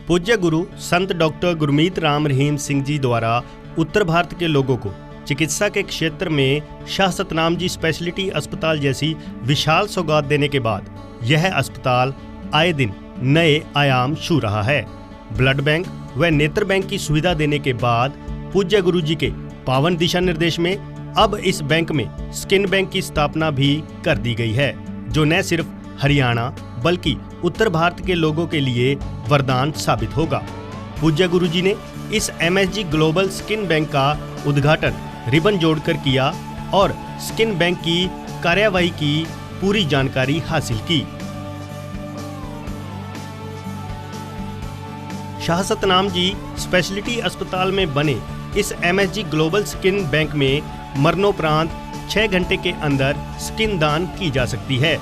पूज्य गुरु संत डॉक्टर गुरमीत राम रहीम सिंह जी द्वारा उत्तर भारत के लोगों को चिकित्सा के क्षेत्र में शाह सतनाम जी स्पेशलिटी अस्पताल जैसी विशाल सौगात देने के बाद यह अस्पताल आए दिन नए आयाम छू रहा है। ब्लड बैंक व नेत्र बैंक की सुविधा देने के बाद पूज्य गुरु जी के पावन दिशा निर्देश में अब इस बैंक में स्किन बैंक की स्थापना भी कर दी गई है, जो न सिर्फ हरियाणा बल्कि उत्तर भारत के लोगों के लिए वरदान साबित होगा। पूज्य गुरु जी ने इस MSG ग्लोबल स्किन बैंक का उद्घाटन रिबन जोड़कर किया और स्किन बैंक की कार्यवाही की पूरी जानकारी हासिल की। शाह सतनाम जी स्पेशलिटी अस्पताल में बने इस MSG ग्लोबल स्किन बैंक में मरणोपरांत 6 घंटे के अंदर स्किन दान की जा सकती है,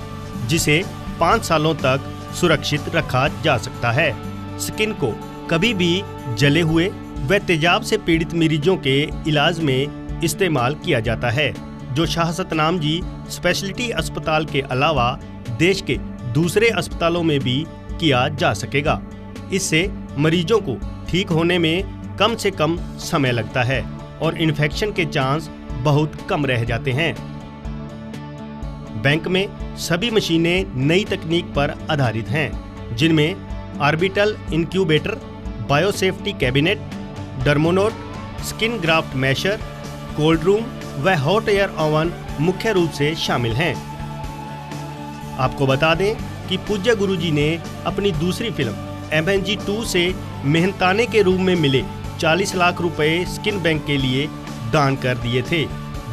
जिसे 5 सालों तक सुरक्षित रखा जा सकता है। स्किन को कभी भी जले हुए व तेजाब से पीड़ित मरीजों के इलाज में इस्तेमाल किया जाता है, जो शाह सतनाम जी स्पेशलिटी अस्पताल के अलावा देश के दूसरे अस्पतालों में भी किया जा सकेगा। इससे मरीजों को ठीक होने में कम से कम समय लगता है और इन्फेक्शन के चांस बहुत कम रह जाते हैं। बैंक में सभी मशीनें नई तकनीक पर आधारित हैं, जिनमें ऑर्बिटल इंक्यूबेटर, बायोसेफ्टी कैबिनेट, डर्मोनोट, skin graft mesher, cold room व हॉट एयर ओवन मुख्य रूप से शामिल हैं। आपको बता दें कि पूज्य गुरु जी ने अपनी दूसरी फिल्म MSG 2 से मेहनताने के रूप में मिले 40 लाख रुपए स्किन बैंक के लिए दान कर दिए थे,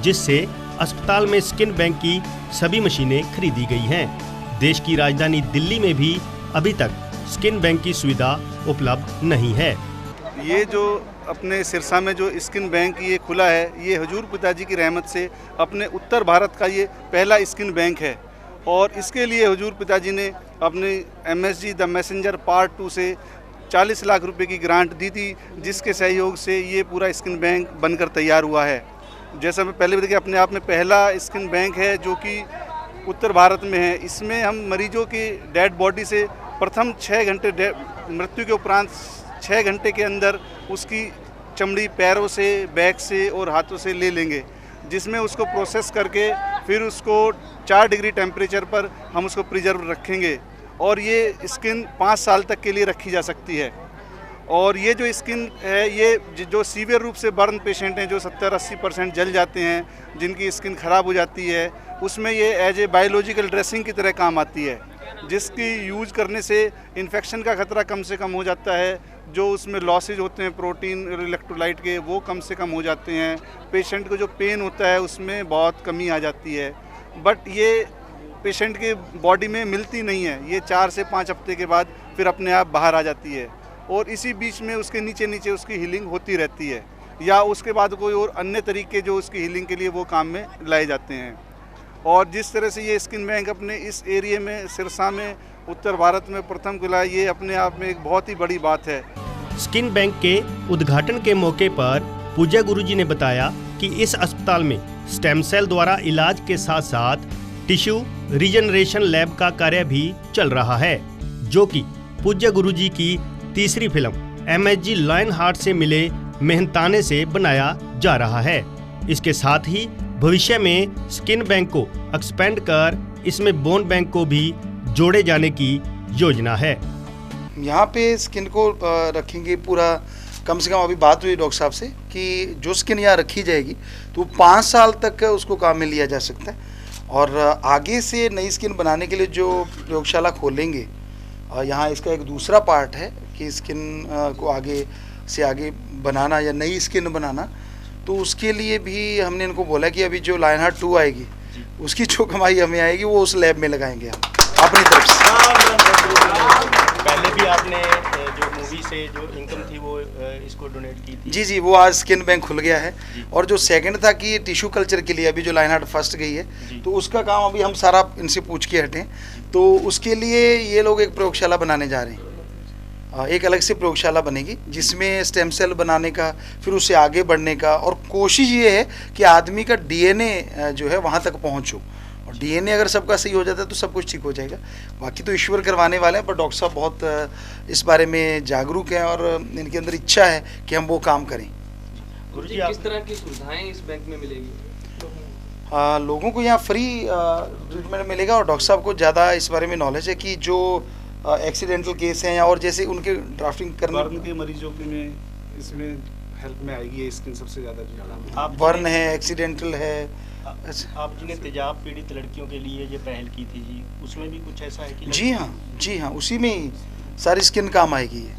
जिससे अस्पताल में स्किन बैंक की सभी मशीनें खरीदी गई हैं। देश की राजधानी दिल्ली में भी अभी तक स्किन बैंक की सुविधा उपलब्ध नहीं है। ये जो अपने सिरसा में जो स्किन बैंक ये खुला है, ये हुजूर पिताजी की रहमत से अपने उत्तर भारत का ये पहला स्किन बैंक है और इसके लिए हुजूर पिताजी ने अपने MSG द मैसेंजर पार्ट 2 से 40 लाख रुपए की ग्रांट दी थी, जिसके सहयोग से ये पूरा स्किन बैंक बनकर तैयार हुआ है। जैसा मैं पहले भी देखिए, अपने आप में पहला स्किन बैंक है जो कि उत्तर भारत में है। इसमें हम मरीजों की डेड बॉडी से प्रथम 6 घंटे मृत्यु के उपरांत 6 घंटे के अंदर उसकी चमड़ी पैरों से, बैक से और हाथों से ले लेंगे, जिसमें उसको प्रोसेस करके फिर उसको 4 डिग्री टेम्परेचर पर हम उसको प्रिजर्व रखेंगे और ये स्किन 5 साल तक के लिए रखी जा सकती है। और ये जो स्किन है, ये जो सीवियर रूप से बर्न पेशेंट हैं, जो 70-80% जल जाते हैं, जिनकी स्किन ख़राब हो जाती है, उसमें ये एज ए बायोलॉजिकल ड्रेसिंग की तरह काम आती है, जिसकी यूज करने से इन्फेक्शन का खतरा कम से कम हो जाता है। जो उसमें लॉसेज होते हैं प्रोटीन और इलेक्ट्रोलाइट के, वो कम से कम हो जाते हैं। पेशेंट को जो पेन होता है उसमें बहुत कमी आ जाती है, बट ये पेशेंट के बॉडी में मिलती नहीं है। ये 4 से 5 हफ्ते के बाद फिर अपने आप बाहर आ जाती है और इसी बीच में उसके नीचे नीचे उसकी हीलिंग होती रहती है, या उसके बाद कोई और अन्य तरीके जो उसकी हीलिंग के लिए वो काम में लाए जाते हैं। और जिस तरह से ये स्किन बैंक अपने इस एरिया में सिरसा में उत्तर भारत में प्रथम खुला, ये अपने आप में एक बहुत ही बड़ी बात है। स्किन बैंक के उद्घाटन के मौके पर पूज्य गुरु जी ने बताया कि इस अस्पताल में स्टेम सेल द्वारा इलाज के साथ साथ टिश्यू रीजनरेशन लैब का कार्य भी चल रहा है, जो कि पूज्य गुरु जी की तीसरी फिल्म MSG लायन हार्ट से मिले मेहनताने से बनाया जा रहा है। इसके साथ ही भविष्य में स्किन बैंक को एक्सपेंड कर इसमें बोन बैंक को भी जोड़े जाने की योजना है। यहाँ पे स्किन को रखेंगे पूरा, कम से कम अभी बात हुई डॉक्टर साहब से कि जो स्किन यहाँ रखी जाएगी तो 5 साल तक उसको काम में लिया जा सकता है। और आगे से नई स्किन बनाने के लिए जो प्रयोगशाला खोलेंगे, यहाँ इसका एक दूसरा पार्ट है कि स्किन को आगे से आगे बनाना या नई स्किन बनाना, तो उसके लिए भी हमने इनको बोला कि अभी जो लायन हार्ट 2 आएगी उसकी जो कमाई हमें आएगी वो उस लैब में लगाएंगे हम अपनी तरफ से। पहले भी आपने जो मूवी से जो इनकम थी वो इसको डोनेट की थी। जी, वो आज स्किन बैंक खुल गया है। और जो सेकंड था कि टिश्यू कल्चर के लिए अभी जो लायन हार्ट फर्स्ट गई है, तो उसका काम अभी हम सारा इनसे पूछ के हटें, तो उसके लिए ये लोग एक प्रयोगशाला बनाने जा रहे हैं। एक अलग से प्रयोगशाला बनेगी जिसमें स्टेम सेल बनाने का, फिर उससे आगे बढ़ने का, और कोशिश ये है कि आदमी का DNA जो है वहाँ तक पहुँचो। और डीएनए अगर सबका सही हो जाता है तो सब कुछ ठीक हो जाएगा। बाकी तो ईश्वर करवाने वाले हैं, पर डॉक्टर साहब बहुत इस बारे में जागरूक हैं और इनके अंदर इच्छा है कि हम वो काम करें। गुरुजी, किस तरह की सुविधाएं इस बैंक में मिलेगी? लोगों को यहाँ फ्री ट्रीटमेंट मिलेगा और डॉक्टर साहब को ज़्यादा इस बारे में नॉलेज है कि जो एक्सीडेंटल केस हैं या और जैसे उनके ड्राफ्टिंग करने बर्न के मरीजों के में इसमें हेल्प में आएगी ये स्किन सबसे ज़्यादा। आप बर्न है, एक्सीडेंटल है। आप जी ने तेजाब पीड़ित लड़कियों के लिए ये पहल की थी जी, उसमें भी कुछ ऐसा है कि जी हाँ, उसी में ही सारी स्किन काम आएगी ये।